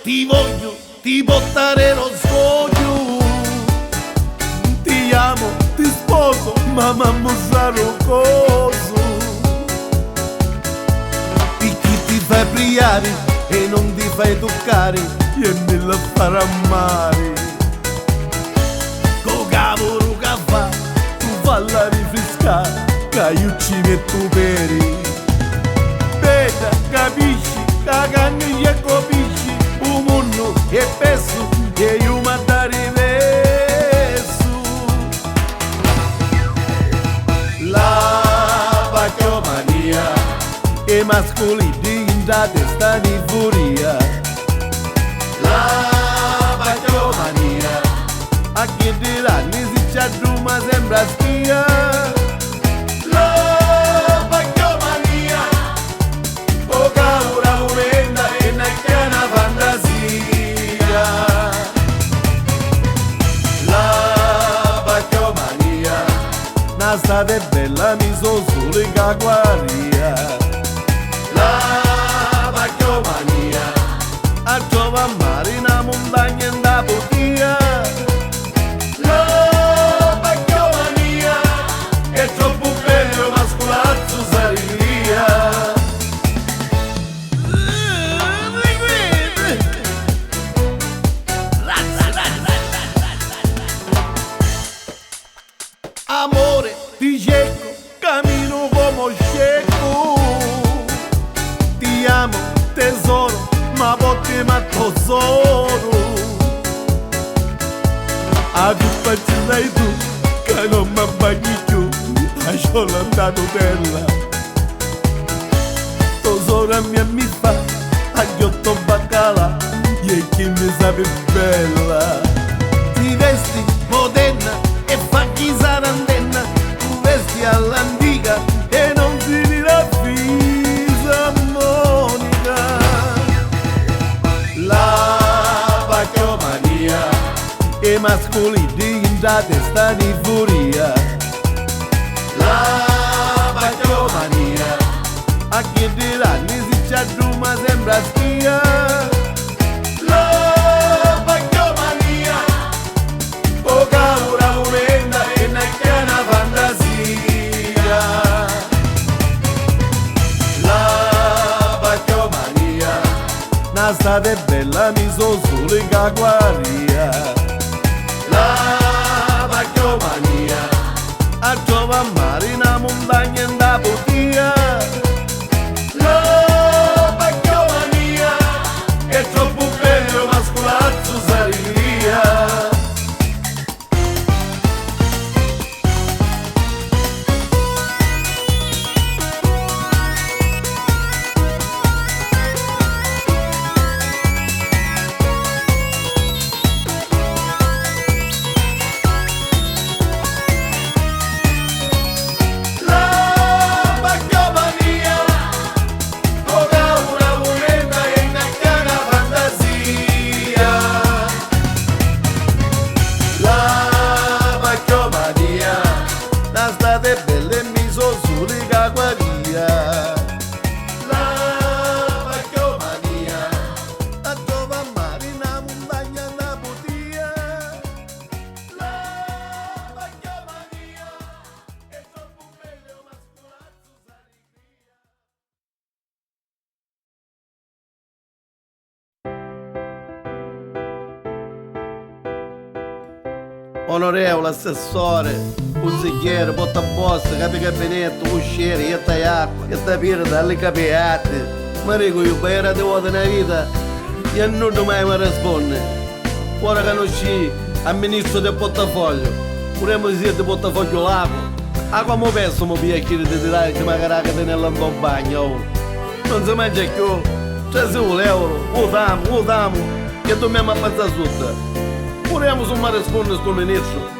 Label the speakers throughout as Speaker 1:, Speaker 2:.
Speaker 1: ti voglio, ti portare lo scoglio. Ti amo, ti sposo, ma mamma sarò coso. Di chi ti fai brillare e non ti fai toccare, e me la farà male. Co cavolo che fa, tu falla rifrescare, che io ci metto peri. Beta, capisci, che canni e capisci, un mondo è peso, e io mi dare verso. La vacchiomania, e mascoli di già testa di furia. La vacchiomania, a chi dirà, ne si c'è giù ma sembra schia. La vacchiomania, o caura umenda e neanche una fantasia. La vacchiomania, na state bella mi so solo che guaria. La vacchiomania, a giova mare in una montagna in da potia. La vacchiomania, è troppo bello mascolazzo saria. Amore, ti cerco, cammino come scecco. Ti amo, tesoro, ma a volte mi tesoro. A colpa ce l'hai tu, che non mi bagni più, lascio l'andato bella. Tesoro mia mi fa, a ghiotto baccalà, e chi mi sa più bella. Ti vesti moderna e fa chi sarà antenna, tu vesti all'antica e non si la fisarmonica. La vacchiomania, e mascoli di già testa di furia. La vacchiomania, a chi dirà ne si c'è giù ma sembra schia. La vacchiomania, o caura umenda e neanche una fantasia. La vacchiomania, na state bella mi so solo che guaria. La vacchiomania, a giova mare in una montagna in da potia. La vacchiomania, è troppo bello mascolazzo saria. Onorevole assessore, consigliere, portabossa, capigabinetto, usciere, e tai acqua, e tai pira dalle capiate. Ma dico io, era di volta nella vita, e non mai mi risponde. Ora che non ci amministro del portafoglio, pure mi siete del portafoglio lago. A come penso mi piacere di tirare che magari che tenere in bagno. Non si mangia più, 3 euro, o damo, che dobbiamo passare sotto. Vorremmo somma rispondere sto ministro.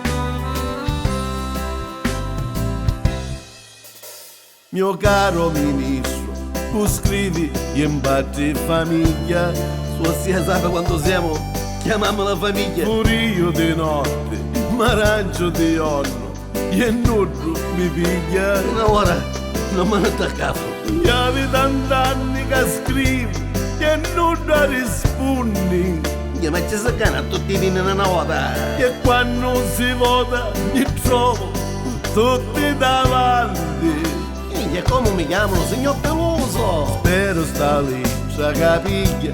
Speaker 1: Mio caro ministro, tu scrivi in parte famiglia. Sua sia sa quando siamo, chiamiamo la famiglia. Furio di notte, marangio di giorno, e nudo mi piglia. Una ora non me ne attaccavo. Io avevo 30 anni che scrivi, che e non rispondi. Ma ci si cana tutti in una volta. E quando si vota mi trovo tutti davanti. E come mi chiamano, signor Peluso? Spero sta lì, sa capiglia,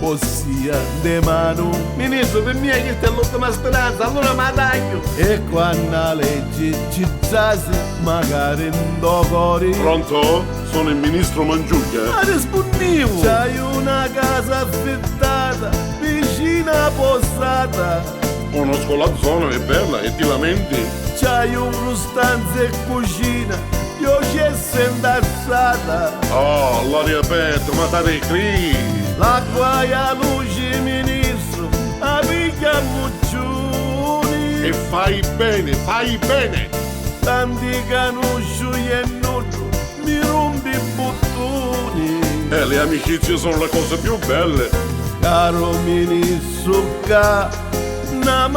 Speaker 1: ossia de mano. Ministro, per me questa è l'ultima speranza, allora mi taglio. E quando la legge ci zasi, magari in docori.
Speaker 2: Pronto? Sono il ministro Mangiuglia.
Speaker 1: Ma rispondivo. C'hai una casa affittata, vicina a Possata.
Speaker 2: Conosco la zona, è bella, e ti lamenti?
Speaker 1: C'hai una stanza e cucina. Io c'è sendazzata.
Speaker 2: Oh, l'aria aperta, ma dare qui.
Speaker 1: L'acqua e la luce, ministro, a piglia muccioni.
Speaker 2: E fai bene, fai bene.
Speaker 1: Tanti canusci e nudo, mi rompi i bottoni.
Speaker 2: Le amicizie sono le cose più belle.
Speaker 1: Caro ministro, na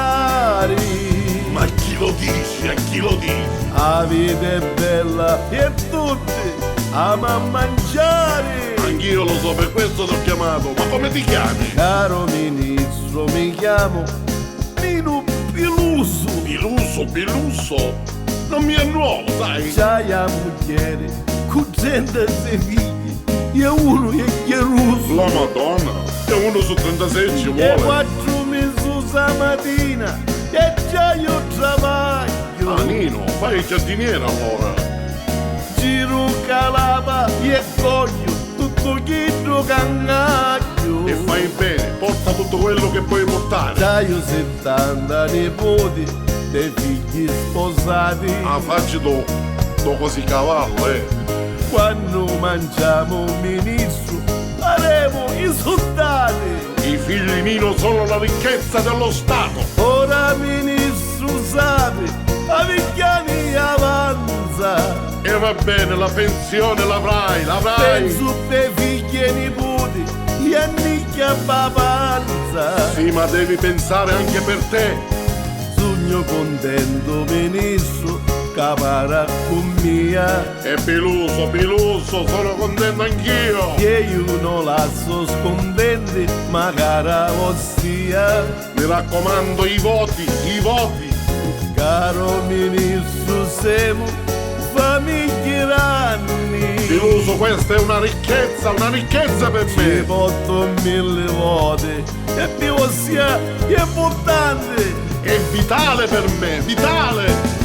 Speaker 1: marangiari.
Speaker 2: Ma chi lo dice? A chi lo dice?
Speaker 1: La vita è bella e tutti ama mangiare.
Speaker 2: Anch'io lo so, per questo ti ho chiamato. Ma come ti chiami?
Speaker 1: Caro ministro, mi chiamo Nino Piluso.
Speaker 2: Piluso? Non mi è nuovo, sai?
Speaker 1: C'hai la moglie con 36 figli e uno è chiaruso.
Speaker 2: La Madonna, e uno su 36 ci
Speaker 1: E
Speaker 2: vuole.
Speaker 1: 4 mesi stamattina e già io travaglio.
Speaker 2: Ah, Nino, fai il giardiniere allora.
Speaker 1: Giro calava e coglio tutto chitto cangaglio.
Speaker 2: E fai bene, porta tutto quello che puoi portare.
Speaker 1: C'hai 70 nipoti, dei figli sposati.
Speaker 2: Ah, facci do così cavallo,
Speaker 1: Quando mangiamo ministro, faremo i soldati.
Speaker 2: I figli Nino sono la ricchezza dello Stato.
Speaker 1: Ora ministro sapi, a Vigliani avanza.
Speaker 2: E va bene, la pensione l'avrai.
Speaker 1: Penso per figli e nipoti, e annicchia papanza.
Speaker 2: Sì, ma devi pensare anche per te.
Speaker 1: Sogno contento ministro, capara con mia.
Speaker 2: E Piluso, sono contento anch'io.
Speaker 1: E io non lascio scontenti, ma cara ossia.
Speaker 2: Mi raccomando, i voti.
Speaker 1: Caro ministro, siamo famigliaranni.
Speaker 2: Piluso, questa è una ricchezza per
Speaker 1: Ci
Speaker 2: me.
Speaker 1: porto 1000 volte e più ossia è importante.
Speaker 2: È vitale per me, vitale.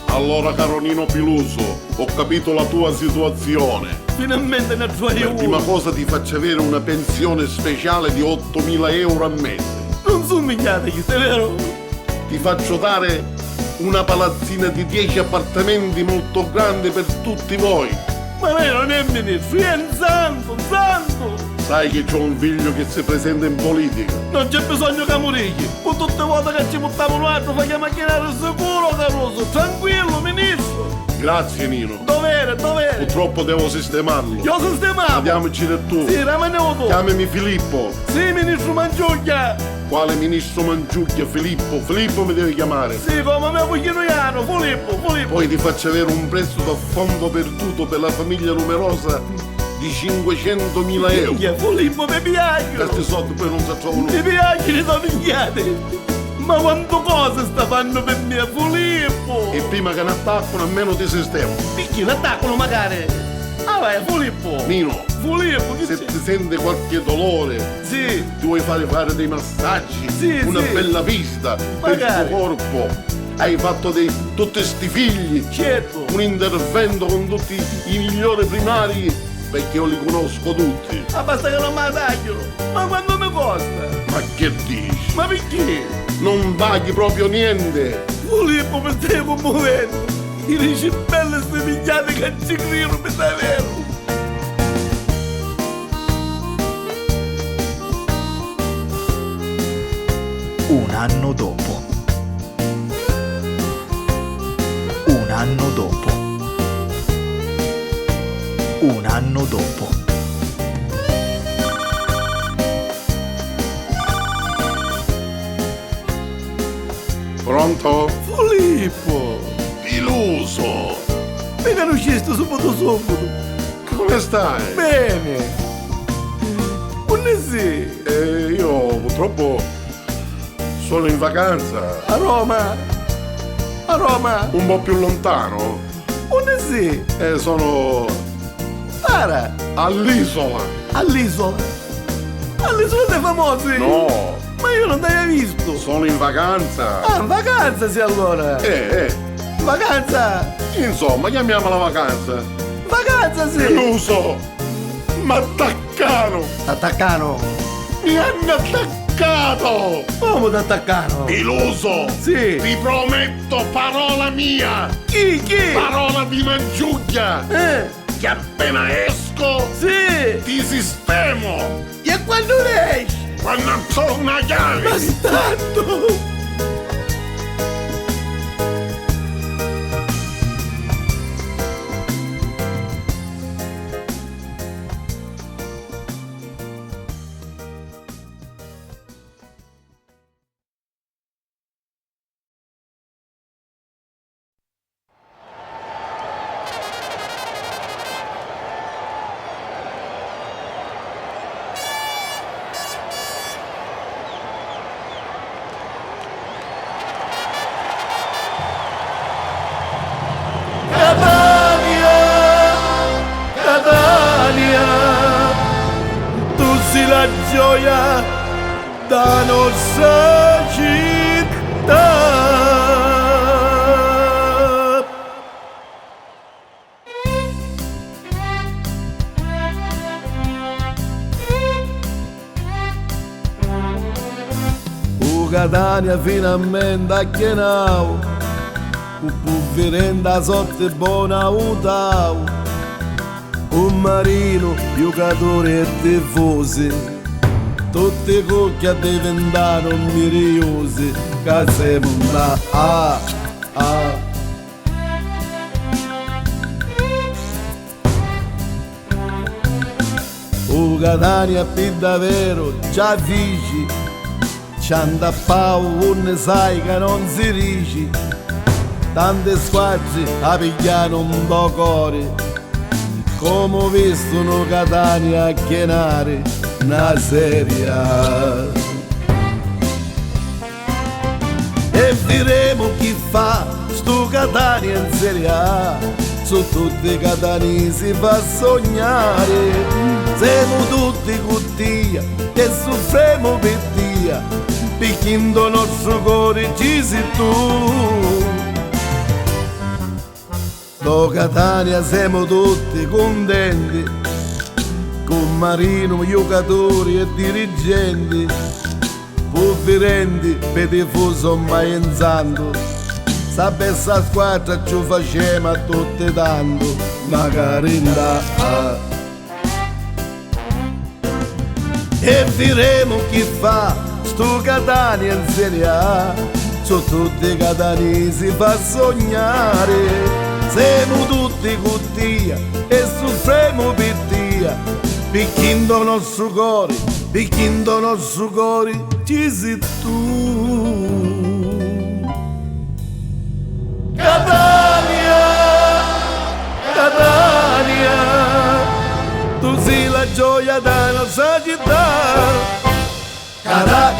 Speaker 2: Allora, caro Nino Piluso, ho capito la tua situazione.
Speaker 1: Finalmente ne trovi
Speaker 2: Per prima
Speaker 1: uno.
Speaker 2: cosa ti faccio avere una pensione speciale di 8.000 euro a mese.
Speaker 1: Non sono migliate, è vero?
Speaker 2: Ti faccio dare una palazzina di 10 appartamenti molto grandi per tutti voi.
Speaker 1: Ma lei non è ministro, è un santo.
Speaker 2: Sai che c'ho un figlio che si presenta in politica.
Speaker 1: Non c'è bisogno che morigli. Con tutte le volte che ci portavo un altro, fai macchinare sicuro, Caruso. Tranquillo, ministro.
Speaker 2: Grazie Nino.
Speaker 1: Dovere.
Speaker 2: Purtroppo devo sistemarlo.
Speaker 1: Io sistemavo.
Speaker 2: Andiamoci del tu.
Speaker 1: Sì, rimaniamo tu.
Speaker 2: Chiamami Filippo.
Speaker 1: Sì, ministro Mangiuglia.
Speaker 2: Quale ministro Mangiuglia? Filippo. Filippo mi devi chiamare.
Speaker 1: Sì, come mio cuginaiano, Filippo.
Speaker 2: Poi ti faccio avere un prestito a fondo perduto per la famiglia numerosa di 500.000 euro.
Speaker 1: Filippo, mi piace.
Speaker 2: Questi soldi poi non si trovano.
Speaker 1: Mi piace, li sono pigliati. Ma quante cose sta fanno per me, Filippo?
Speaker 2: E prima che ne attaccano almeno ti sistemo.
Speaker 1: Picchi, l'attaccano magari. Ah, vai, Filippo.
Speaker 2: Nino,
Speaker 1: Filippo, che
Speaker 2: se
Speaker 1: c'è?
Speaker 2: ti sente qualche dolore,
Speaker 1: Sì.
Speaker 2: ti vuoi fare dei massaggi,
Speaker 1: Sì,
Speaker 2: una
Speaker 1: sì.
Speaker 2: bella vista per il
Speaker 1: Magari.
Speaker 2: tuo corpo, hai fatto tutti sti figli,
Speaker 1: Certo.
Speaker 2: un intervento con tutti i migliori primari, perché io li conosco tutti.
Speaker 1: Ah, basta che non mi taglio. Ma quanto mi costa?
Speaker 2: Ma che dici?
Speaker 1: Ma perché?
Speaker 2: Non paghi proprio niente.
Speaker 1: Filippo, mi stai commuovendo. I dici belle ste migliate che ci credono, mi stai vero?
Speaker 3: Un anno dopo. Un anno dopo. Un anno dopo.
Speaker 2: Pronto?
Speaker 1: Filippo!
Speaker 2: Piluso!
Speaker 1: Mi hanno chiesto subito.
Speaker 2: Come stai?
Speaker 1: Bene! One sì?
Speaker 2: Io purtroppo sono in vacanza,
Speaker 1: A Roma? A Roma?
Speaker 2: un po' più lontano.
Speaker 1: One sì?
Speaker 2: Sono
Speaker 1: Para,
Speaker 2: all'isola.
Speaker 1: all'isola. All'isola dei famosi?
Speaker 2: No,
Speaker 1: Ma io non t'avevo visto.
Speaker 2: sono in vacanza.
Speaker 1: Ah, in vacanza sì allora. In vacanza?
Speaker 2: Insomma, chiamiamola vacanza.
Speaker 1: Vacanza sì.
Speaker 2: Piluso, mi attaccano.
Speaker 1: Attaccano.
Speaker 2: Mi hanno attaccato.
Speaker 1: Come ti attaccano?
Speaker 2: Piluso,
Speaker 1: Sì.
Speaker 2: ti prometto, parola mia,
Speaker 1: Chi? Chi?
Speaker 2: parola di Mangiuglia, che appena esco
Speaker 1: Sì.
Speaker 2: ti sistemo
Speaker 1: E quando esci?
Speaker 2: quando non so una chiave.
Speaker 1: Bastardo! Catania, Catania, tu sei la gioia da nostra città. Catania finalmente a Chienau, virenda sotto buona utau, un marino, giocatori e tifosi, tutti cucchi diventano miriosi, che siamo là, Catania più davvero già fici, c'anda pau un sai che non si dice, tante squadre a pigliare un po' cuore, come ho visto una Catania a chienare una serie A. E vedremo chi fa sto Catania in serie A, su tutti i catanesi fa sognare, siamo tutti cuttia e soffriamo per dia, picchiando il nostro cuore ci sei tu. Do Catania siamo tutti contenti, con Marino, giocatori e dirigenti, poverenti per tifoso mai pensando, sapesse squadra ci facciamo a tutti tanto, magari in da. E diremo chi fa sto Catania in serie A, su tutti i catanesi fa sognare, siamo tutti cuttia e soffriamo per dia, picchiando il nostro cuore, picchiando il nostro cuore, ci sei tu. Catania, Catania, tu sei la gioia della nostra città. Cada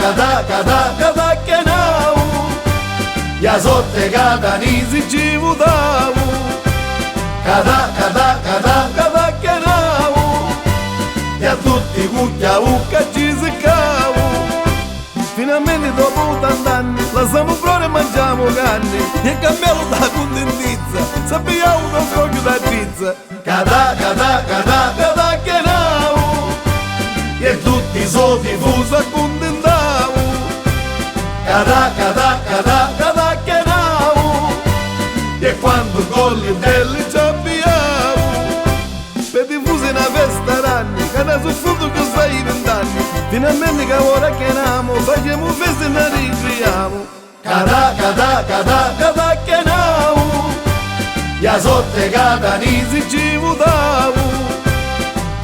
Speaker 1: che nau, ya sotte catanesi ci votau. Cada che nau, ya tutti cucchia ucca ci seccau. Finalmente dopo 80 anni, lasciamo fuori e mangiamo carne, e cambiamo da contentizza, sappiamo uno scoglio da pizza. Cada che nau, e tutti so tifosi accontentau. Cada che nau, e quando golli belli ci abbiamo. Per tifosi una festa d'anni, che ne soffruto che stai 20 anni, finalmente che ora che namo, facciamo festa e ne ricriamo. Cada che nau, ya sotte catanesi ci votau.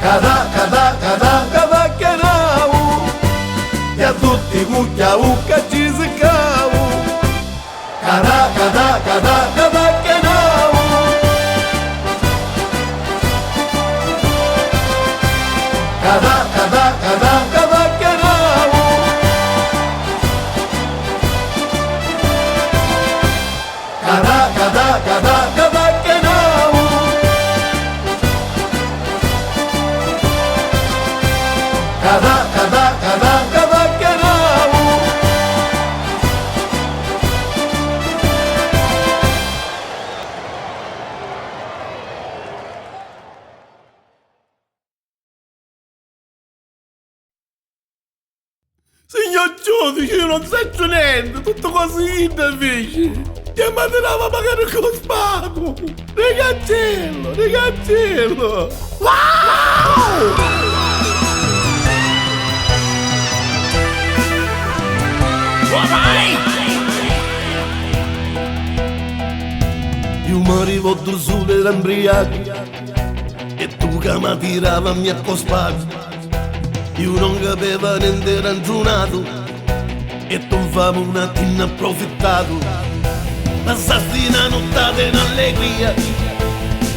Speaker 1: Cada che nau, e a tutti cucchia ucca ci seccau. Cada che nau, cada io non so niente, tutto così invece. Chiamatela magari con spago. Ragazzello. Wow! Io mi arrivo su dell'ambriaco e tu che mi tirava mi accostavi. Io non capivo niente ragionato e tu famo un attimo approfittato. Passasti una nottata in allegria,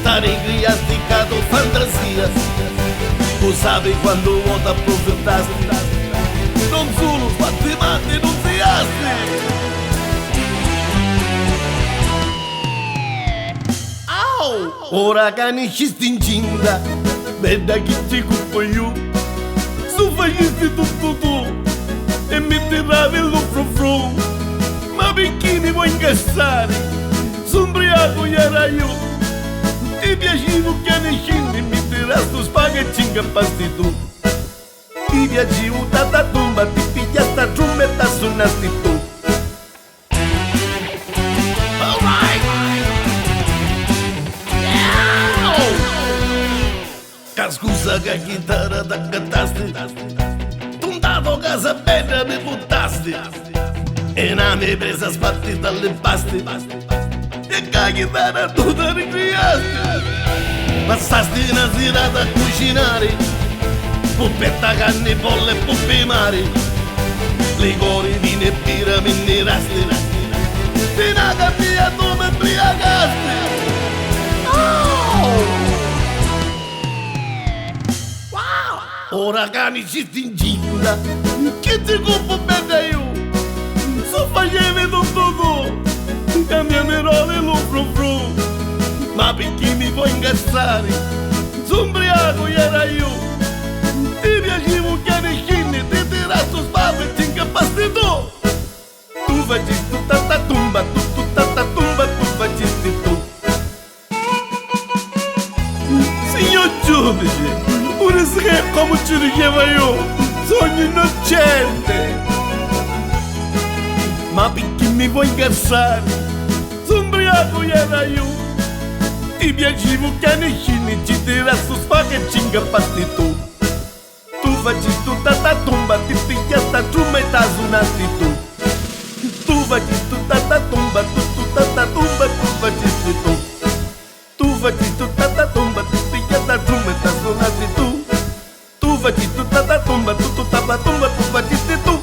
Speaker 1: t'allegria sticcato fantasia. Tu sapi quando vuoi approfittasti, non solo fatti matti, non si asti. Ora che ci stinginda, veda chi ti cuppo io. Su facesti tutto tu e mi tiravi lo fru. Ma perché mi vuoi incassare? Sombriaco era io. Ti piacevo che ne scendi, mi tirasti lo spaghetti incappasti tu. Ti piacevo tanta tumba, ti piglia sta trombetta suonasti tu. Scusa che chitarra t'accattasti, tu dato casa bella mi buttasti e non mi presa spatti dalle pasti e che chitarra tu ti ricreasti. Passasti una serata a cucinare, puppetta, carne, polle e puppe mari, liquori, vino e birra mi nirasti, fino a che via tu mi briagasti. Ora cani ci stinginda, che ti coppo bene io? So facevi tutto tu, cambiamerò lo fru. Ma perché mi puoi incastrare? Sombriaco era io. Ti piacevo che ne scendi, ti tirato spavo e ti incappasti tu. Tu facesti tutta sta tumba, tutta sta tumba, tu facesti tu. Signor giudice, ora si che come ci richiama io, sono innocente. Ma perché mi vuoi incassare? Sombriaco era io. Ti piacevo che ne scendi, ci tirato su spaghetti e ci incappasti tu. Tu facesti tutta sta tumba, ti piglia sta trumba e ta suonasti tu. Tu facesti tutta sta tumba, tutta sta tumba, tu facesti tu. Tu facesti tutta sta tumba, ti piglia sta trumba e ta suonasti tu. Tu facesti tutta sta tumba, tutta la tumba, tu facesti tu.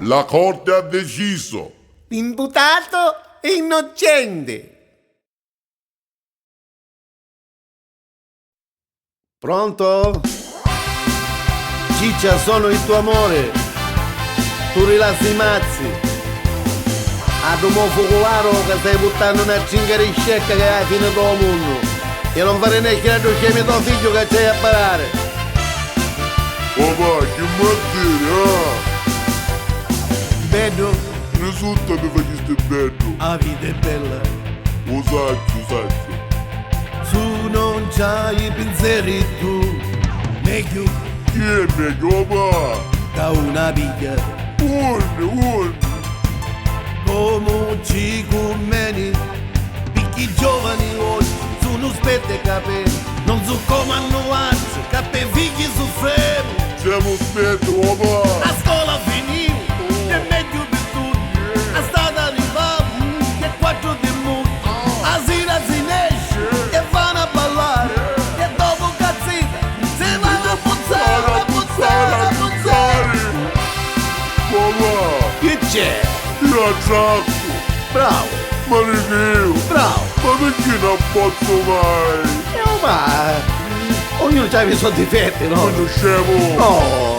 Speaker 2: La corte ha deciso.
Speaker 1: Imputato innocente. Pronto? Ciccia, sono il tuo amore. Tu rilassi i mazzi. A domo focolaro che stai buttando una cingare scecca che hai finito il mondo. E non fare neanche la doccia mio tuo figlio che c'hai a parare.
Speaker 2: Papà, che mattina,
Speaker 1: Bello?
Speaker 2: risulta mi faceste bello.
Speaker 1: La vita è bella.
Speaker 2: Usaccio.
Speaker 1: Tu non c'hai i pensieri tu. Meglio
Speaker 2: Chi è meglio, papà?
Speaker 1: da una piglia.
Speaker 2: Uno.
Speaker 1: Come ci commeni, picchi giovani oggi sono spette capelli, non so come hanno anzi, cappe figli soffremo.
Speaker 2: Siamo spenti, papà.
Speaker 1: A scuola finivo, è meglio di tutti, a strada arrivavo, che quattro di muti, a sera si esce, e vanno a ballare, e dopo cazzita, se vanno a puzzare.
Speaker 2: Papà,
Speaker 1: Che c'è?
Speaker 2: io attacco.
Speaker 1: Bravo,
Speaker 2: Ma io,
Speaker 1: bravo.
Speaker 2: ma perché non posso mai?
Speaker 1: Ma ognuno ha i suoi difetti, no?
Speaker 2: Quando scemo,
Speaker 1: No,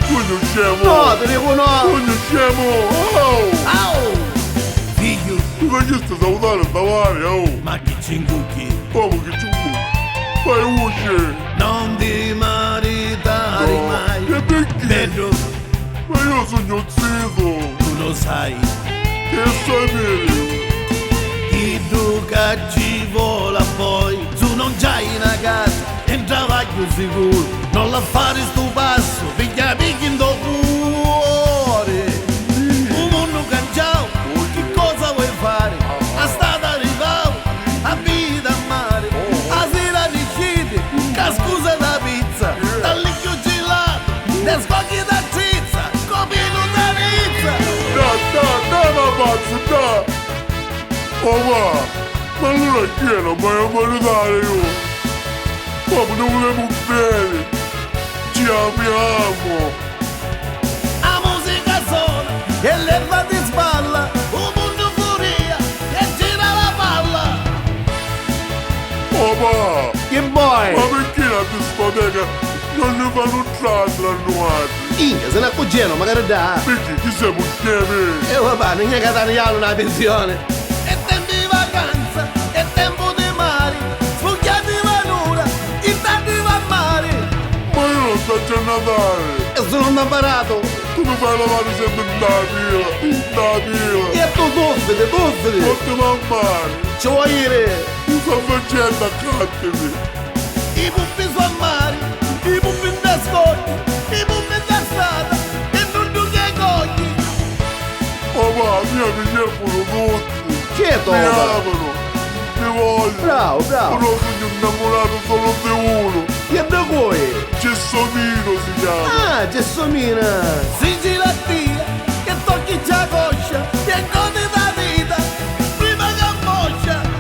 Speaker 2: quando scemo,
Speaker 1: no, ti dico no.
Speaker 2: quando scemo, oh!
Speaker 1: Au! Figlio,
Speaker 2: Mi faceste salutare davanti, oh!
Speaker 1: ma che cingucchi?
Speaker 2: Come che ci vuoi? Fai uscire!
Speaker 1: Non ti maritare
Speaker 2: No,
Speaker 1: mai.
Speaker 2: e perché?
Speaker 1: Bello,
Speaker 2: Ma io sono zitto!
Speaker 1: tu lo sai.
Speaker 2: Che sapere?
Speaker 1: Chi tu che ci vola poi, tu non c'hai una casa, e un travaglio sicuro. Non la fare sto passo, piglia picchi in dopo.
Speaker 2: Papà, ma allora chi è? Non vai a maritare io? Papà, non volevo bene. Ci amiamo.
Speaker 1: La musica suona e l'erba ti spalla, un mondo furia e gira la palla.
Speaker 2: Papà,
Speaker 1: Che vuoi?
Speaker 2: ma perché la discoteca non ne fanno trasla annuati?
Speaker 1: Inga, se ne accorgono, magari da.
Speaker 2: Perché chi siamo scemi?
Speaker 1: E papà, non è che tagliano una pensione. È tempo di vacanza, è tempo di mare, sfuggiati di valura, in tanti va mare.
Speaker 2: Ma io non sto già a Natale.
Speaker 1: E sono un apparato.
Speaker 2: Tu mi fai lavare sempre in da fila.
Speaker 1: E tu tuffiti.
Speaker 2: Non ti va male.
Speaker 1: Ci vuoi dire?
Speaker 2: Mi sto facendo accattami.
Speaker 1: I puppi sono mari, i puppi in nascondi, i puppi in strada, e non tu che cogli.
Speaker 2: Papà, mia figlia è pure tutti.
Speaker 1: Chi è
Speaker 2: Mi
Speaker 1: Toma?
Speaker 2: amano, mi vogliono.
Speaker 1: Bravo.
Speaker 2: Però sono innamorato solo di uno.
Speaker 1: Che da voi?
Speaker 2: Gessomino si chiama.
Speaker 1: Ah, Gessomina. Sigi la tia, che tocchi già coscia, e godi da vita, prima che moscia.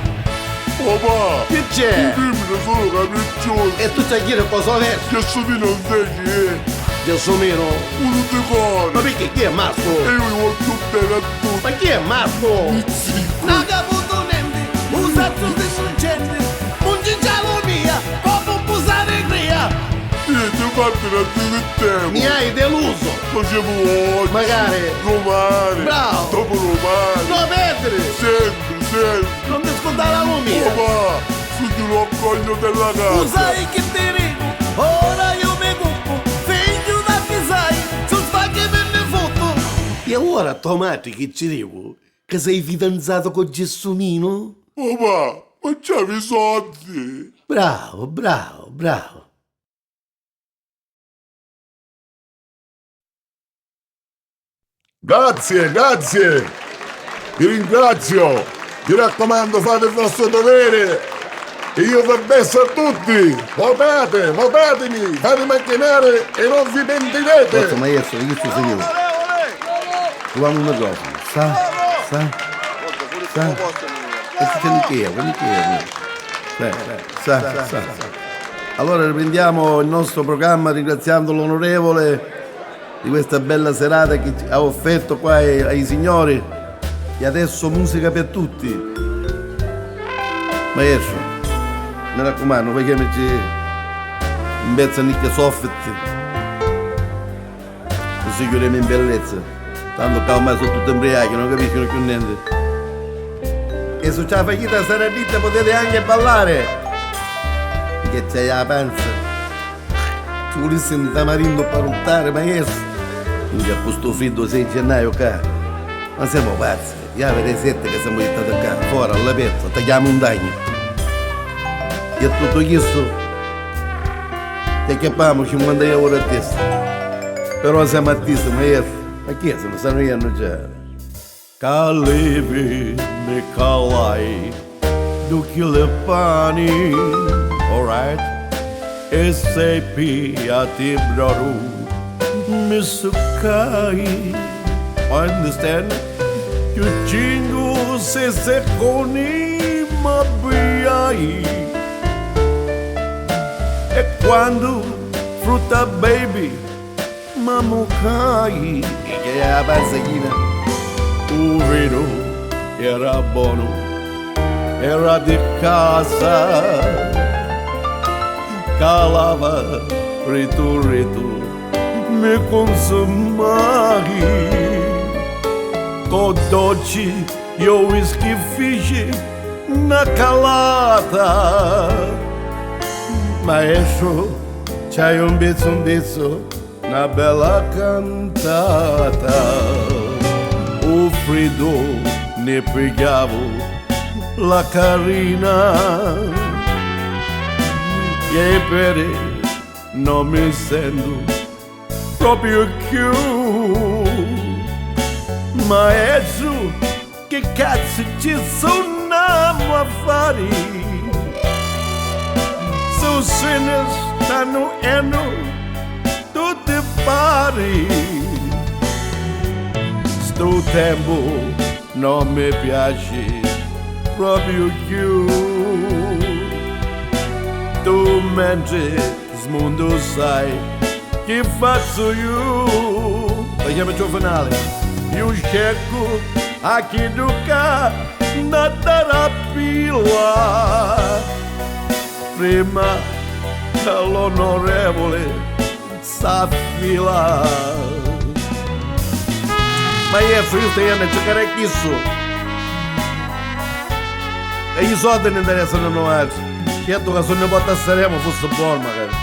Speaker 2: Papà,
Speaker 1: Che
Speaker 2: i
Speaker 1: c'è?
Speaker 2: femmine sono capricciosi.
Speaker 1: E tu sai chi è cosa verso?
Speaker 2: Gessomino non sai chi è.
Speaker 1: Gessomino.
Speaker 2: Uno di cuore.
Speaker 1: Ma perché chi è maschio?
Speaker 2: E io li voglio bene a tutti.
Speaker 1: Ma chi è maschio?
Speaker 2: Zicco.
Speaker 1: Non caputo niente, usato distruggente, un giallo mia, come un busare crea.
Speaker 2: Niente, fatti la divertiamo.
Speaker 1: Mi hai deluso.
Speaker 2: Facciamo oggi.
Speaker 1: Magari.
Speaker 2: Domani.
Speaker 1: Bravo.
Speaker 2: Dopo domani.
Speaker 1: Non perdere.
Speaker 2: Sempre.
Speaker 1: Non mi ascoltare la mia.
Speaker 2: Papà, sono l'orgoglio della casa.
Speaker 1: Usai che ti dico, ora io mi coppo, figlio da che sai, sono spacchi per le foto. E ora, Tomati, che ci dico? Che sei fidanzato con Gessomino?
Speaker 2: Papà, ma c'avevi i soldi?
Speaker 1: Bravo.
Speaker 2: Grazie. Vi ringrazio. Mi raccomando, fate il vostro dovere. E io vi besso a tutti. Votatemi, fate macchinare e non vi pentirete.
Speaker 1: maestro, io ci segno. Troviamo un microfono. Sa. Questo c'è l'Ikea. Sa. Allora riprendiamo il nostro programma ringraziando l'onorevole di questa bella serata che ci ha offerto qua ai signori. E adesso musica per tutti. Maestro, mi raccomando, poi chiamici in mezzo a nicchia soffit. Così chiudiamo in bellezza. Tanto che ormai sono tutti ubriachi, non capiscono più niente. E su c'è la fagita serenita potete anche ballare. Che c'è la panza. Ci volessi un tamarindo per untare, maestro. Quindi a questo freddo 6 gennaio qua. Ma siamo pazzi. Io avete 7 che siamo stati qua, fuori all'aperto, tagliamo un dagno. E tutto questo ti chiappiamo 50 euro a testa. Però siamo artisti, maestro. Ma chi è? Se lo stanno io già. Kalevi Nikolai Duchi Lepani. Alright. E sei piati broru Misukai. Understand? Yuchingu se seconi mabiai. E quando frutta baby mamukai. Che è la passagina. Uvino era buono, era di casa. Calava ritu, mi consumai. Con dolci io whisky fish na calata. Maestro, c'hai un pezzo, una bella cantata. O freddo ne pregavo la carina. E per non mi sento proprio più. Maestro, che cazzo ci sono a fare? Su sinners stanno tutti pari. Sto tempo non mi piace proprio più. Tu mentre smondo sai che faccio io. La chiama finale. Io cerco a chi duca da terapia. Prima che l'onorevole s'affila. Ma io stai a cercare chi so. E i soldi non interessano noi. Certo che se ne potessimo fosse buono magari.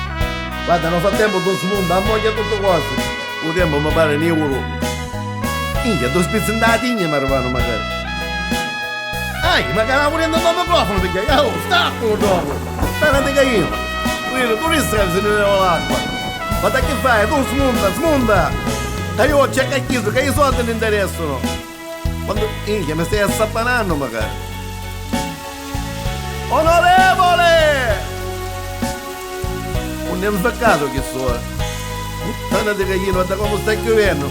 Speaker 1: Guarda, non facciamo tutto il mondo, a moglie tutte cose. O tempo mi pare ne euro. Minchia, due spizzendatini mi arrivano magari. Magari la volendo il microfono perché io stacco dopo. Stai di io. Quello, tu rischi se ne levo l'acqua. Ma da che fai? Tu smonta. E io cerco a chiedere che i soldi non interessano. Quando, minchia, mi stai assappanando magari. Onorevole! Non è un peccato che so. Tanto che io non da come sta il governo.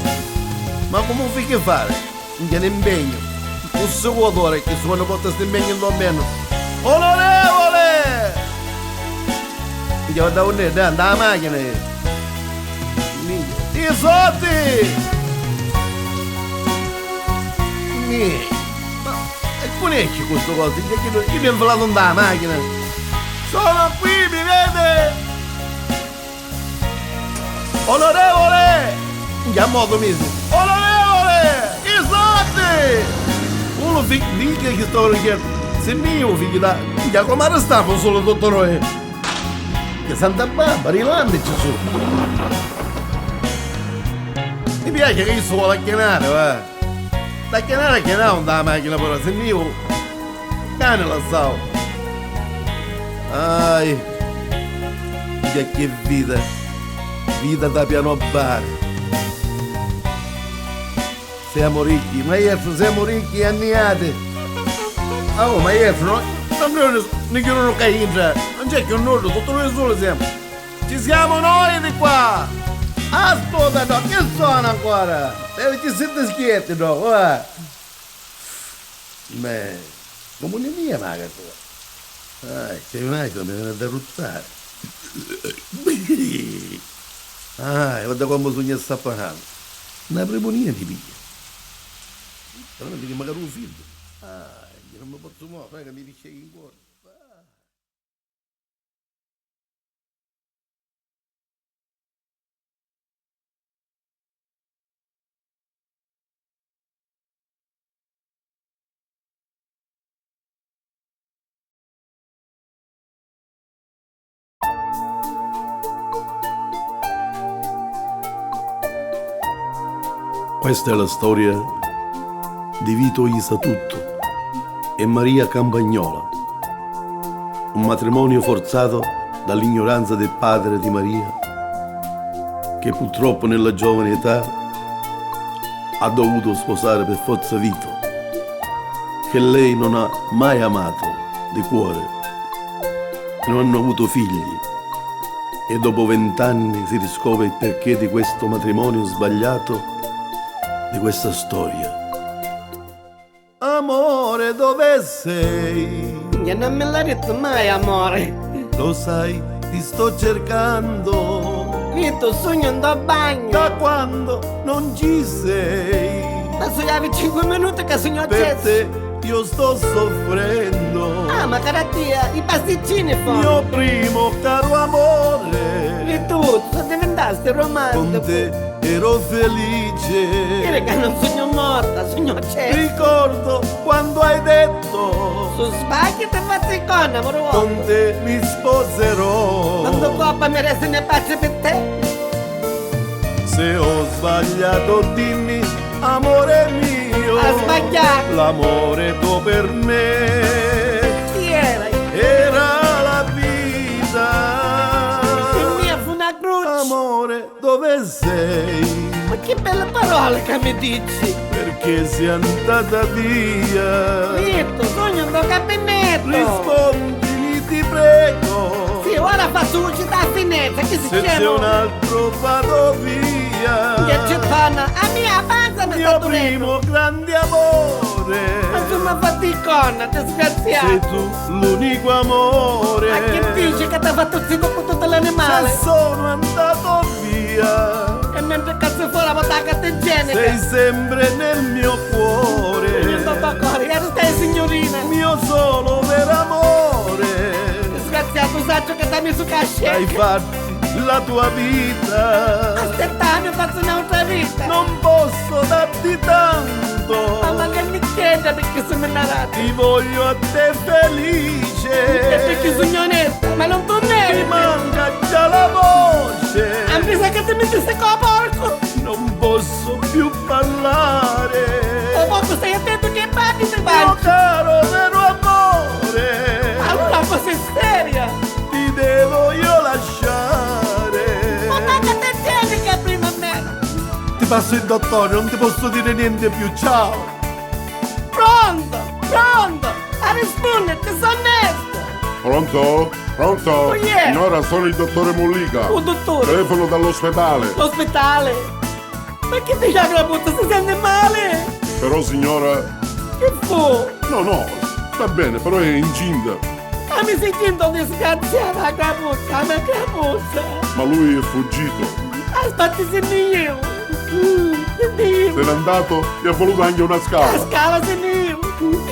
Speaker 1: Ma come fai che fare? Non c'è impegno. Un secondo che se non porta questo impegno non meno. Onorevole! Io da un da macchina. I soldi! E conosci questo cosa? Chi mi ha inflato da macchina? Sono qui, mi vede? Onorevole! Che a modo misi? Onorevole! I soldi! Uno figlio che sto richiedendo. Se mio figlio da... Che come arrestato solo dottore? Che Santa Barbara, rilandici su. Mi piace che io sto a chiamare, va? Da chiamare che non da macchina però, se mio cane la so. Ai, che vita da piano bar. Siamo ricchi, ma siamo ricchi anniati. Oh, ma no? Non chiudono caingia, non c'è che un nord, tutto noi solo siamo. Ci siamo noi di qua. Ascolta, no, che suona ancora? Deve ci siete schietti, no? Ma come ne mia maga tua? Che mai mi viene da ruttare. Guarda come sogna sta parlando. Una premonia di piglia. Però non dico magari un figlio. Io non mi posso muovere, che mi dice in cuore. Questa è la storia di Vito Isatutto e Maria Campagnola, un matrimonio forzato dall'ignoranza del padre di Maria, che purtroppo nella giovane età ha dovuto sposare per forza Vito, che lei non ha mai amato di cuore. Non hanno avuto figli e dopo 20 anni si riscopre il perché di questo matrimonio sbagliato, di questa storia. Amore, dove sei?
Speaker 4: Non me l'ha detto mai, amore.
Speaker 1: Lo sai, ti sto cercando.
Speaker 4: Vito, sogno andò a bagno.
Speaker 1: Da quando non ci sei?
Speaker 4: Ma sognavo 5 minuti che sogno
Speaker 1: Per
Speaker 4: acceso.
Speaker 1: te io sto soffrendo.
Speaker 4: Ma caratia, i pasticcini fanno.
Speaker 1: Mio primo caro amore.
Speaker 4: Vito, sono diventato
Speaker 1: Con
Speaker 4: romantico.
Speaker 1: te ero felice.
Speaker 4: Dire che non sogno morta, sogno acceso.
Speaker 1: Ricordo quando hai detto
Speaker 4: Su sbagli ti faccio icona, amore.
Speaker 1: con te mi sposerò.
Speaker 4: Quando coppa mi resta ne pace per te.
Speaker 1: Se ho sbagliato dimmi, amore mio.
Speaker 4: Ha sbagliato.
Speaker 1: L'amore tuo per me
Speaker 4: Chi era?
Speaker 1: era la vita.
Speaker 4: Il mio fu una croce.
Speaker 1: Amore, dove sei?
Speaker 4: Ma che belle parole che mi dici.
Speaker 1: Perché sei andata via?
Speaker 4: Vito, sogno andò a gabinetto.
Speaker 1: Rispondimi, ti prego.
Speaker 4: Sì, ora faccio uscita a finestra, che si
Speaker 1: Se c'è
Speaker 4: chiama?
Speaker 1: un altro vado via.
Speaker 4: Che c'è fanno? A mia panza mi sta
Speaker 1: Mio
Speaker 4: durendo.
Speaker 1: primo grande amore.
Speaker 4: Ma tu mi fatti faticona,
Speaker 1: Sei
Speaker 4: disgraziato.
Speaker 1: tu l'unico amore.
Speaker 4: Ma che dici che ti ha fatto zitto con tutto l'animale?
Speaker 1: Se sono andato via,
Speaker 4: E mentre cazzo fuori la botaglia di igienica.
Speaker 1: sei sempre nel mio cuore.
Speaker 4: Io sto cuore, ero stai signorina.
Speaker 1: Mio solo vero amore.
Speaker 4: Disgraziato, saggio che ti ha messo
Speaker 1: Hai
Speaker 4: cascetta.
Speaker 1: fatto la tua vita.
Speaker 4: Aspettami, faccio un'altra vita.
Speaker 1: Non posso darti tanto.
Speaker 4: Ma che mi chiede perché sono innamorato?
Speaker 1: Ti voglio a te
Speaker 4: E perché
Speaker 1: felice.
Speaker 4: sono onesta, ma non tu
Speaker 1: Mi
Speaker 4: ne.
Speaker 1: manca già la voce.
Speaker 4: A me sa che ti metti sto porco.
Speaker 1: Non posso più parlare.
Speaker 4: O poco stai attento che parli di
Speaker 1: Mio
Speaker 4: banco.
Speaker 1: caro vero amore.
Speaker 4: Allora sei seria.
Speaker 1: Ti devo io lasciare.
Speaker 4: Ma che te tieni che prima a me?
Speaker 1: Ti passo il dottore, non ti posso dire niente più. Ciao.
Speaker 4: Pronto, pronto. A rispondere, ti sono onesto.
Speaker 2: Pronto? Pronto?
Speaker 4: Oh, yeah.
Speaker 2: Signora, sono il dottore Mollica.
Speaker 4: Oh, dottore.
Speaker 2: Telefono dall'ospedale.
Speaker 4: L'ospedale. Ma che ti ha la puttana, si sente male?
Speaker 2: Però signora...
Speaker 4: Che fu?
Speaker 2: No, sta bene, però è incinta.
Speaker 4: Ma mi sei sentito disgraziata la capuzza, la capuzza.
Speaker 2: Ma lui è fuggito.
Speaker 4: Aspetta, senti io. Senti io.
Speaker 2: Se n'è andato e ha voluto anche una
Speaker 4: La
Speaker 2: scala.
Speaker 4: scala senti io.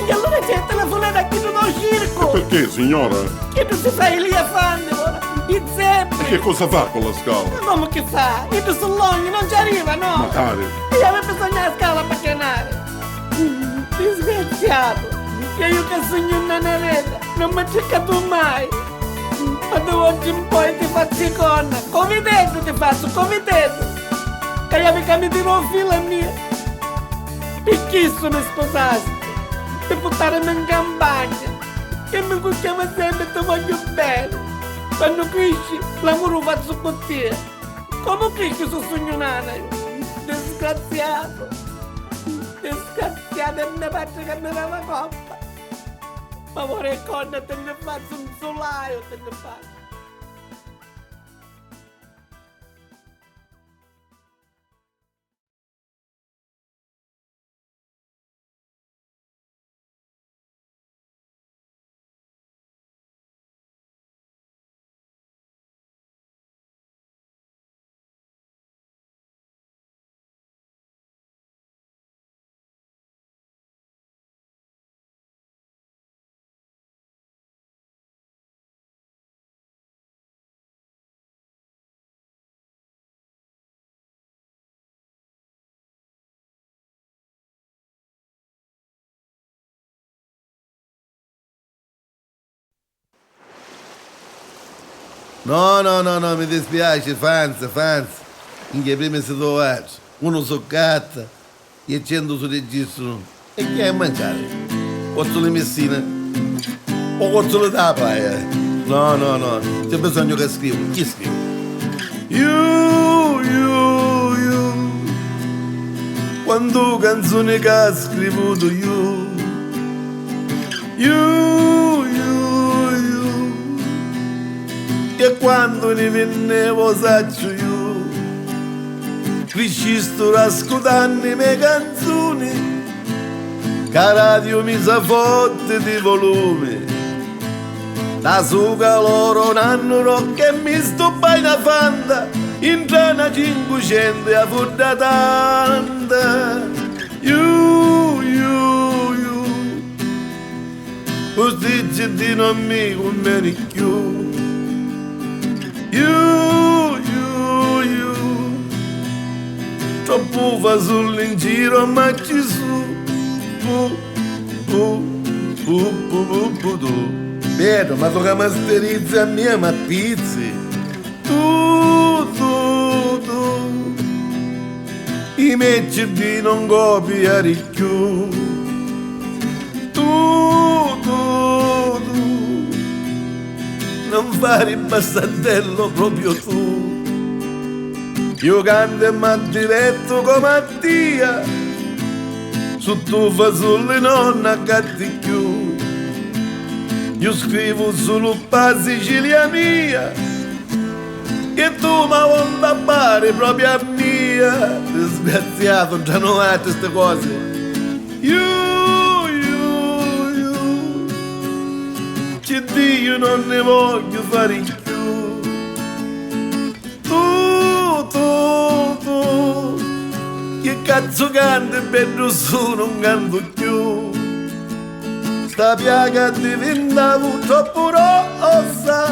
Speaker 4: E allora c'è il telefono da chi non ho circo.
Speaker 2: Perché, signora?
Speaker 4: Che non si fa lì a fanno, ora. I zeppi.
Speaker 2: Che cosa fa con la scala?
Speaker 4: Ma come che fa? Io sono lunghi, non ci arriva, no?
Speaker 2: Magari.
Speaker 4: Io avevo bisogno della scala per chiamare. Disgraziato. Che io che sogno una navetta, non mi ha cercato mai. Ma da oggi in poi ti faccio icona. Come detto ti faccio, come detto. Che io mica mi dirò fila mia. Perché sono sposato? Per portarmi in campagna. Che mi cucciava sempre ti voglio bene. Quando cresci, l'amore lo faccio con te. Come cresci su sogno nana? Disgraziato. Disgraziato e mi faccio che mi dava coppa. Ma vorrei con te ne faccio un solaio, te ne faccio.
Speaker 1: No, mi dispiace, Fanza. Inche prima si trovato. Uno soccatta e 100 sul registro. E che hai a mangiare? Cozzole messina? O cozzole da paia? No. C'è bisogno che scrivo. Chi scrivo? You. Quando canzone che ha scritto you. E quando ne vennevo saccio io, crescisto ascoltando le mie canzoni, che la radio mi sa forte di volume. Da su calore un anno che mi stuppa in fanda, in trana 500 e a fudda tanta. You. Così di non mi conviene più. You. Troppo fasullo in giro ma ci su. Vero, ma tocca masterizza a mia ma pizzi. Tu. I miei CD non copiare più. Tu. Non fare il bastardello proprio tu. Io canto e mi diretto come Mattia, su tu fasulli non accatti più. Io scrivo solo per Sicilia mia, che tu mi vuoi tappare proprio a mia. Disgraziato, già non ha queste cose. You. io non ne voglio fare più. Tu, che cazzo canti bello su non canto più. Sta piaga diventava troppo rossa,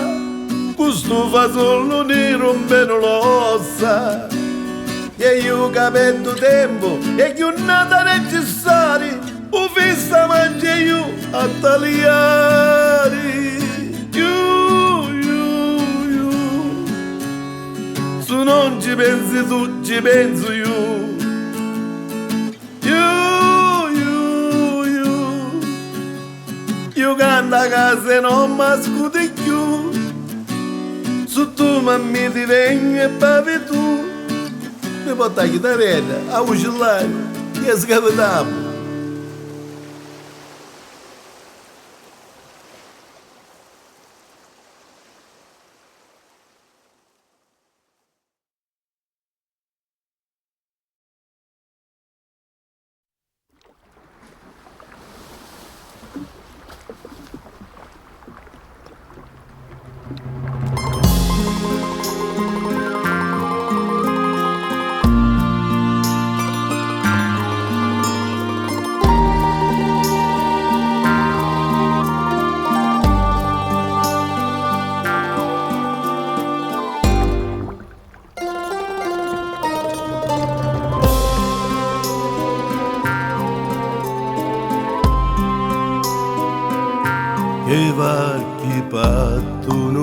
Speaker 1: questo fa solo nero bene l'ossa. E io capendo tempo e che un nata necessario, o festa mangia io a tagliare. Se non ci pensi tu, ci penso io. Io canto a casa e non mi ascolti più. Se tu mi diventi e pavi tu, mi porta la chitarretta a uccellare e scapitiamo. Che vacchi pattono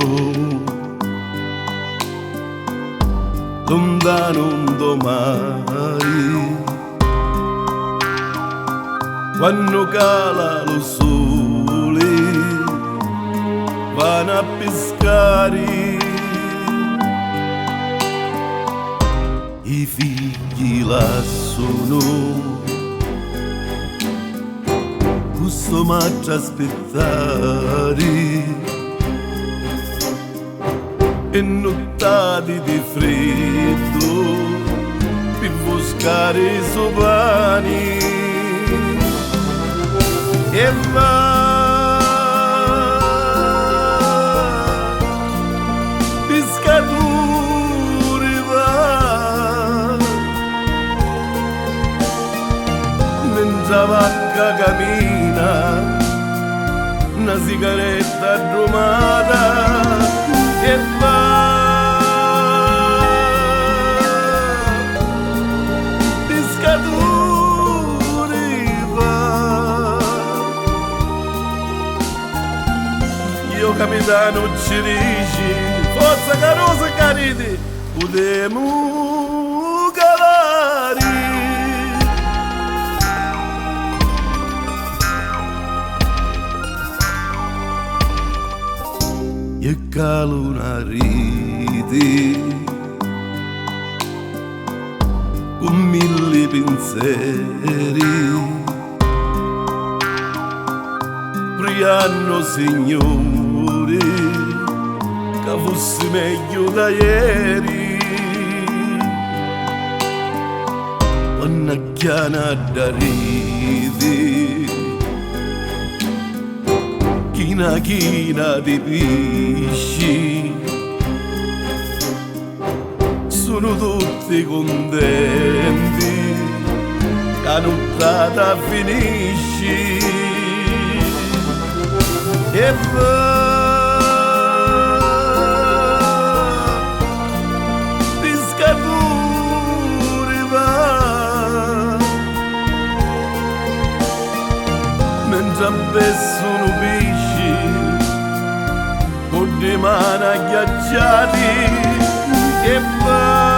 Speaker 1: lontano un domani, quando cala lo sole vanno a pescare i figli là sono. Posso mai aspettare e nottati di freddo per buscare i suoi pani e va pescatori va mentre la vacca cammina una sigaretta dromata e va pescatori va. Io capitano ci dici forza carosa caridi potemo calare. E calo una rete con mille pensieri, priano signore che fosse meglio da ieri. Una chiana da rete, china di pesci, sono tutti contenti che la nottata finisce e va pescatori va mentre abbesso pesci con le mani agghiacciate e va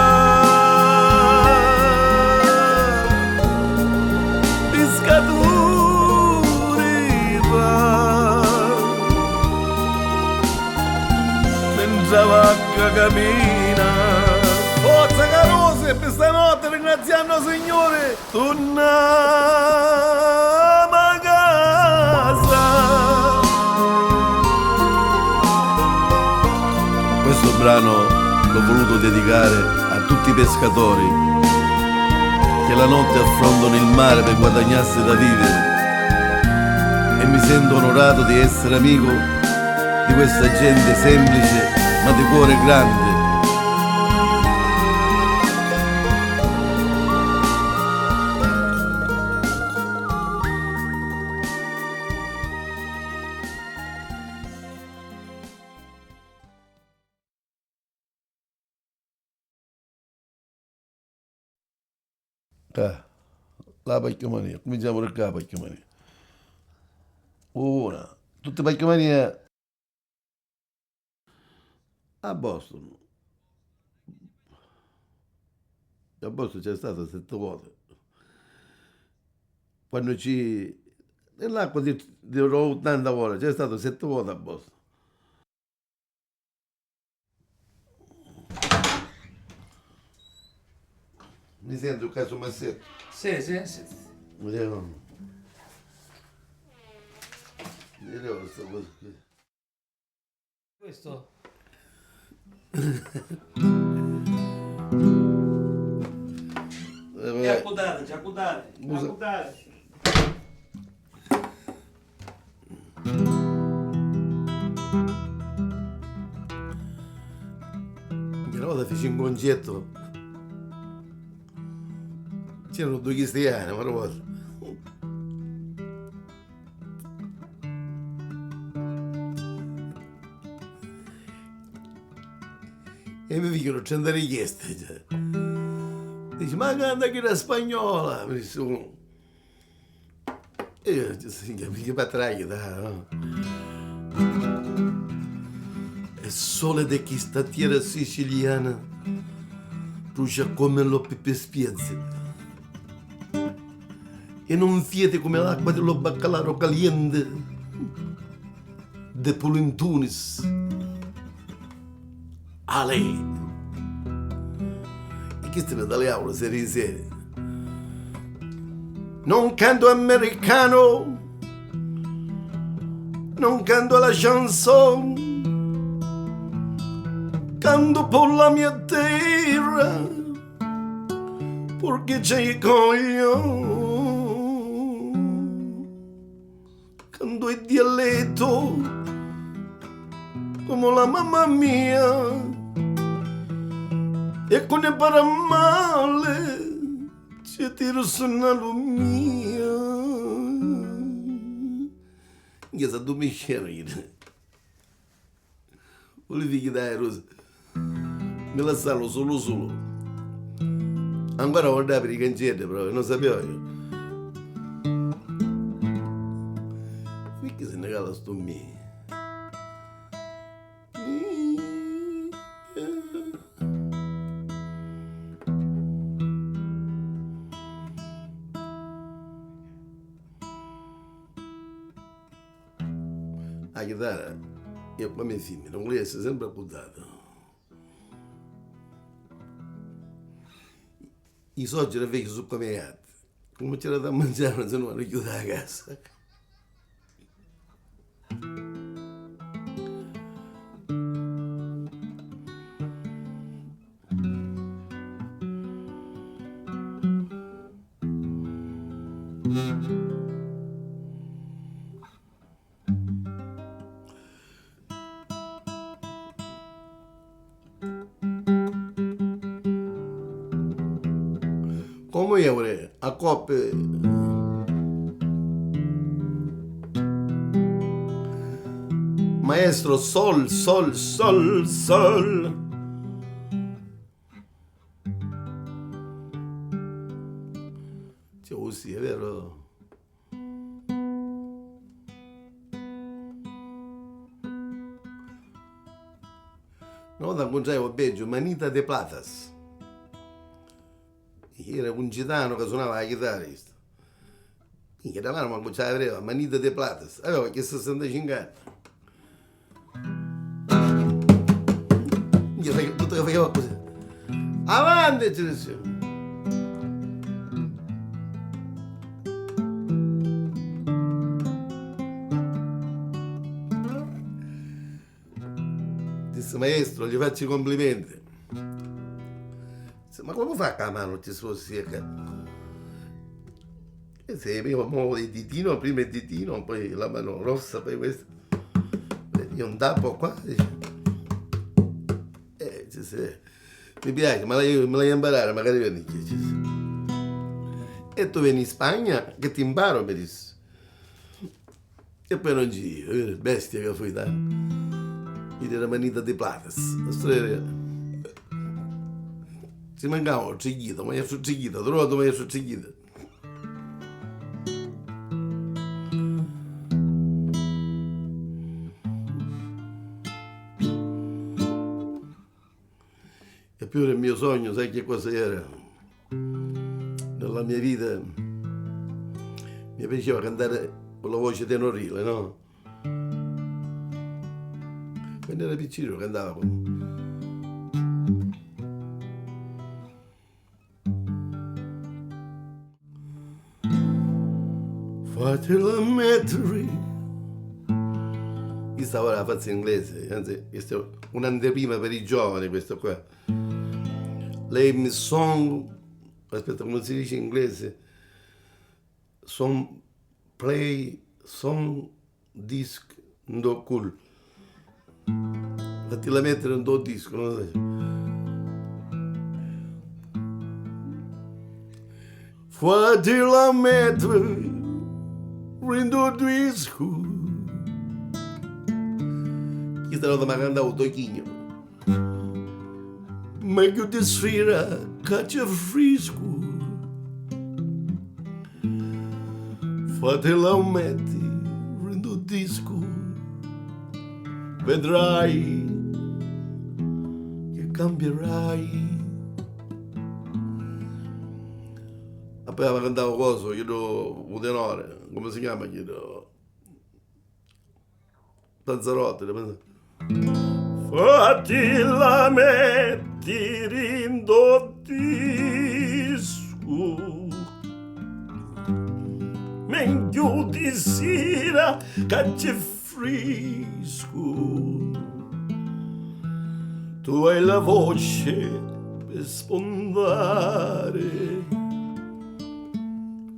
Speaker 1: pescatori va mentre la vacca cammina. Forza carose per stanotte ringraziando il Signore torniamo a casa. Questo brano l'ho voluto dedicare a tutti i pescatori che la notte affrontano il mare per guadagnarsi da vivere, e mi sento onorato di essere amico di questa gente semplice ma di cuore grande. La pacchiomania, cominciamo da qua, pacchiomania. Una, tutte pacchiomanie a Boston. A Boston c'è stato 7 volte. Quando nell'acqua di 80 volte, c'è stato 7 volte a Boston. Mi sento un caso massetto.
Speaker 4: Sì.
Speaker 1: Vediamo. Vediamo questa cosa qui.
Speaker 4: Questo? Ci accudare.
Speaker 1: Una volta feci un concerto. C'erano 2 cristiani, una volta. E mi dicono 100 richieste. Cioè. Dice, ma canta che era spagnola. Mi disse uno. E io che patraglia, no? E sole di questa terra siciliana brucia come lo pepe spiazzi. E non fiete come l'acqua dello baccalaro caliente de Pulintunis. A lei. E queste me dalle aule serie. Non canto americano, non canto la chanson, canto per la mia terra, perché c'è il coglione. Canto il dialetto, come la mamma mia, e con il paramale ci tiro su una lumia. Che sa tu mi scerine. Volevi che dai Rosa. Me la salo solo. Ancora guardavo per i cancelli proprio, non sapevo io. Perché se ne cala sto me? La chitarra, io come film, non voglio essere sempre appuntato. I soggetti vecchi sono come altri. Come c'era da mangiare, se no hanno chiuso la casa. Come io vorrei, a coppe. Maestro, sol. Cioè, così, è vero? Una volta incontrai a Belgio Manita de Platas. Era un gitano che suonava la chitarra. Minchia, da mano manco ce l'aveva, Manita de Platas. Aveva che 65 anni. Minchia, tutto che faceva così. Avanti, ci disse. Disse, maestro, gli faccio i complimenti. Ma come fa che la mano ti si secca? E se io muovo il ditino, prima il ditino, poi la mano rossa, poi questa. io un tappo qua. Mi piace, me l'hai imparare, magari vieni. E tu vieni in Spagna, che ti imparo, mi disse. E poi non ci io, bestia che fui, dai. Mi era manita di platas. Si mancava un ciglito, ma io sono ciglito, trovato ma io sono ciglito. Eppure il mio sogno, sai che cosa era? Nella mia vita mi piaceva cantare con la voce tenorile, no? Quando era piccino cantavo con... Fatela mettere. Questa ora la faccio in inglese, anzi, questa è un'anteprima per i giovani, questo qua. Lei mi song, aspetta, come si dice in inglese? Play, song, disc, do cool. Fatela mettere un do disco, non so. Fatela mettere un do disco. Questa nota mi ha cantato Tochigno. Meglio di sfera caccia frisco. Fatela metti, rendo disco. Vedrai che cambierai. Poi aveva cantato cosa, chiedo un tenore, come si chiama, chiedo... Panzerotti, fatti la metti rindo disco, meglio di sera che c'è frisco. Tu hai la voce per sfondare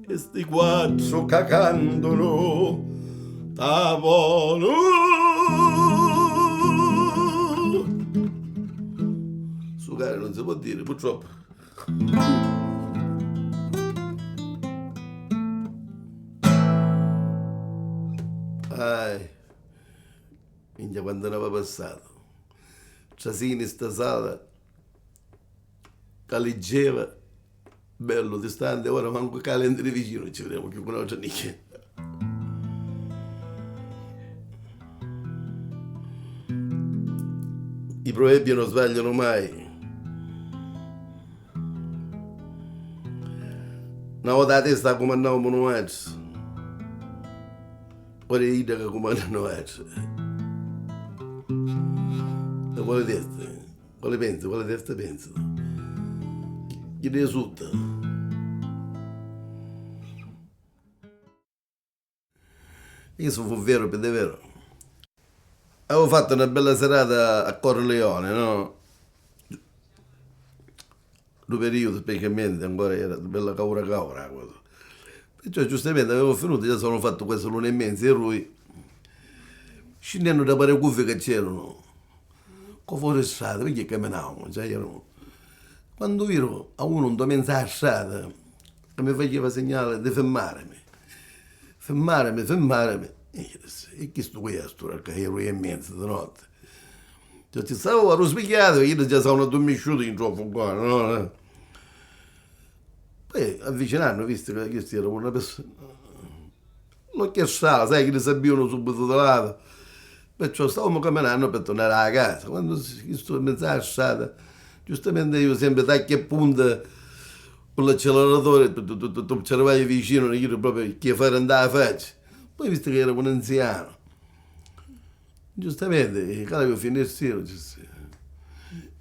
Speaker 1: e sti quattro cacandolo tavolo. Sucare non si può dire, purtroppo. Minchia quando ne aveva passato. Trasini sta sala, caligeva, bello distante, ora manco calendari vicino, ci vediamo più con un'altra nicchia. I proverbi non sbagliano mai. Una volta a testa comandava un monumento, ora è ida che comandano altro. E quale testa? Quale pensa? Quale testa pensa? Chi risulta? Io sono vero per davvero. Avevo fatto una bella serata a Corleone, no? Il periodo specialmente ancora era bella caura. Perciò giustamente avevo finito, già sono fatto questo l'una e mezza e lui, scendendo da pare cuffie che c'erano, con fuori strada, perché camminavamo, cioè erano. Quando ero a uno in mezzo alla strada, che mi faceva segnale di fermarmi. E io disse, e chi sto questo, che ero in mezzo di notte? Cioè, ti stavo rospigliato, io già stavo addormisciuto in troppo qua, no? Poi avvicinando, visto che questo era una persona, non chiacciava, sai che ne sapevano subito da lato. Perciò stavamo camminando per tornare a casa. Quando sto in mezzo alla strada, giustamente io sempre tacchi e punta con l'acceleratore, tu ci arrivavi vicino, non ero proprio che fare andare a faccia. Poi visto che era un anziano, giustamente, quando avevo finito il tiro,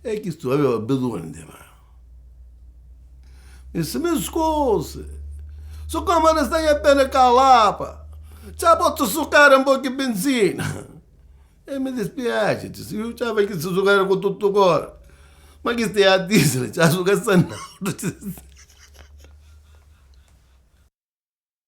Speaker 1: e chi sto aveva bevuto in mano. Mi disse, mi scusi, so come ne stai bene calapa, ci posso succare un po' di benzina. E mi dispiace, io ci avevo chiesto succare con tutto il cuore. Ma che stai a dire? Ci ha succato